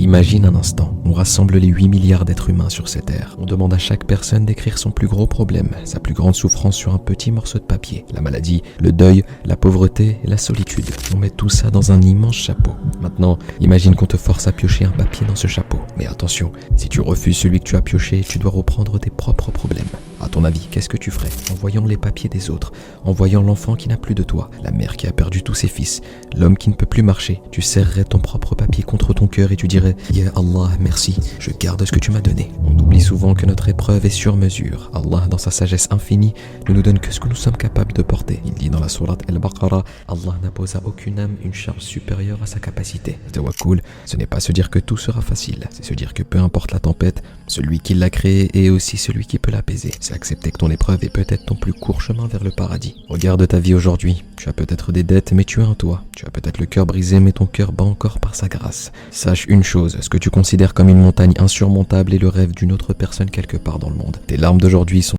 Imagine un instant, on rassemble les 8 milliards d'êtres humains sur cette terre. On demande à chaque personne d'écrire son plus gros problème, sa plus grande souffrance sur un petit morceau de papier. La maladie, le deuil, la pauvreté et la solitude. On met tout ça dans un immense chapeau. Maintenant, imagine qu'on te force à piocher un papier dans ce chapeau. Mais attention, si tu refuses celui que tu as pioché, tu dois reprendre tes propres problèmes. À ton avis, qu'est-ce que tu ferais en voyant les papiers des autres, en voyant l'enfant qui n'a plus de toi, la mère qui a perdu tous ses fils, l'homme qui ne peut plus marcher? Tu serrerais ton propre papier contre ton cœur et tu dirais « Ya Allah, merci, je garde ce que tu m'as donné ». On oublie souvent que notre épreuve est sur mesure. Allah, dans sa sagesse infinie, ne nous donne que ce que nous sommes capables de porter. Il dit dans la sourate Al-Baqarah, Allah n'impose à aucune âme une charge supérieure à sa capacité. Tawakkul, ce n'est pas se dire que tout sera facile, c'est se dire que peu importe la tempête, celui qui l'a créée est aussi celui qui peut l'apaiser. C'est accepter que ton épreuve est peut-être ton plus court chemin vers le paradis. Regarde ta vie aujourd'hui. Tu as peut-être des dettes, mais tu as un toit. Tu as peut-être le cœur brisé, mais ton cœur bat encore par sa grâce. Sache une chose, ce que tu considères comme une montagne insurmontable est le rêve d'une autre personne quelque part dans le monde. Tes larmes d'aujourd'hui sont